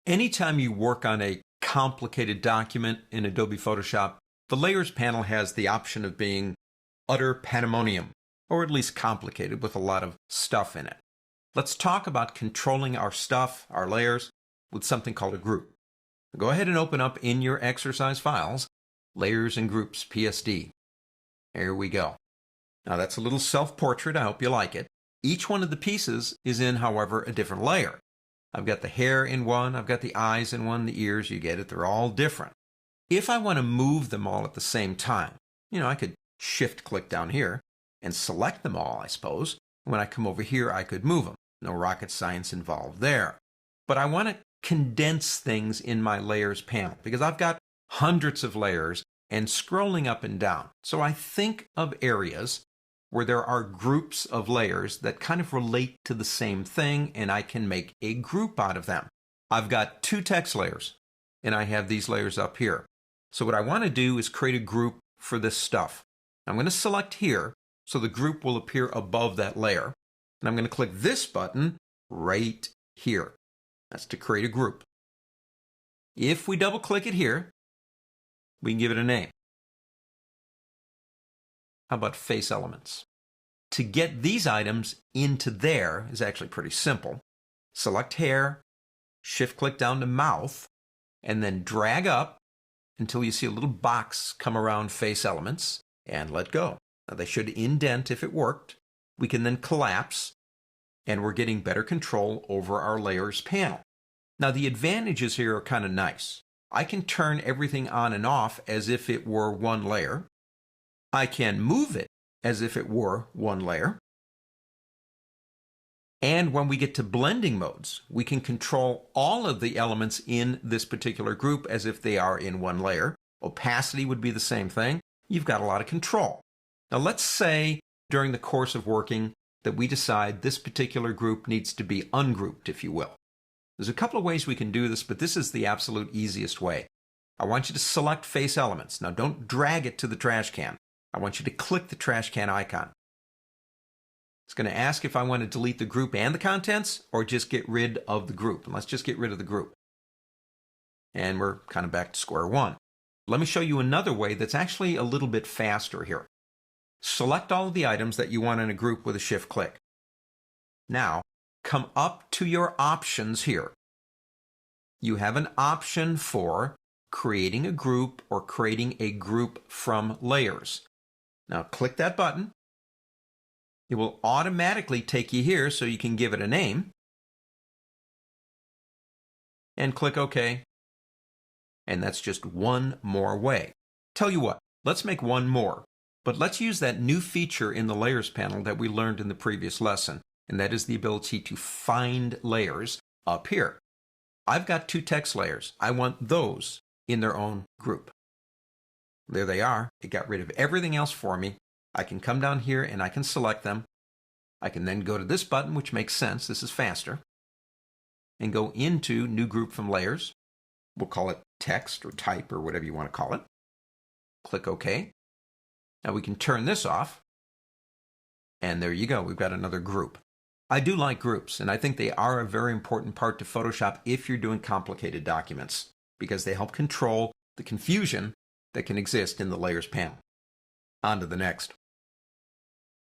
Anytime you work on a complicated document in Adobe Photoshop, the Layers panel has the option of being utter pandemonium, or at least complicated with a lot of stuff in it. Let's talk about controlling our stuff, our layers, with something called a group. Go ahead and open up in your exercise files, Layers and Groups, PSD. There we go. Now that's a little self-portrait. I hope you like it. Each one of the pieces is in, however, a different layer. I've got the hair in one, I've got the eyes in one, the ears, you get it, they're all different. If I want to move them all at the same time, I could shift-click down here and select them all, I suppose. When I come over here, I could move them. No rocket science involved there. But I want to condense things in my Layers panel because I've got hundreds of layers and scrolling up and down. So I think of areas where there are groups of layers that kind of relate to the same thing, and I can make a group out of them. I've got 2 text layers, and I have these layers up here. So what I want to do is create a group for this stuff. I'm going to select here, so the group will appear above that layer. And I'm going to click this button right here. That's to create a group. If we double-click it here, we can give it a name. How about face elements? To get these items into there is actually pretty simple. Select hair, shift-click down to mouth, and then drag up until you see a little box come around face elements, and let go. Now they should indent if it worked. We can then collapse, and we're getting better control over our Layers panel. Now the advantages here are kind of nice. I can turn everything on and off as if it were one layer. I can move it as if it were one layer. And when we get to blending modes, we can control all of the elements in this particular group as if they are in one layer. Opacity would be the same thing. You've got a lot of control. Now let's say during the course of working that we decide this particular group needs to be ungrouped, if you will. There's a couple of ways we can do this, but this is the absolute easiest way. I want you to select face elements. Now don't drag it to the trash can. I want you to click the trash can icon. It's going to ask if I want to delete the group and the contents or just get rid of the group. And let's just get rid of the group. And we're kind of back to square one. Let me show you another way that's actually a little bit faster here. Select all of the items that you want in a group with a shift click. Now, come up to your options here. You have an option for creating a group or creating a group from layers. Now click that button. It will automatically take you here so you can give it a name. And click OK. And that's just one more way. Tell you what, let's make one more. But let's use that new feature in the Layers panel that we learned in the previous lesson. And that is the ability to find layers up here. I've got 2 text layers. I want those in their own group. There they are. It got rid of everything else for me. I can come down here and I can select them. I can then go to this button, which makes sense. This is faster. And go into New Group from Layers. We'll call it text or type or whatever you want to call it. Click OK. Now we can turn this off. And there you go. We've got another group. I do like groups, and I think they are a very important part to Photoshop if you're doing complicated documents, because they help control the confusion that can exist in the Layers panel. On to the next.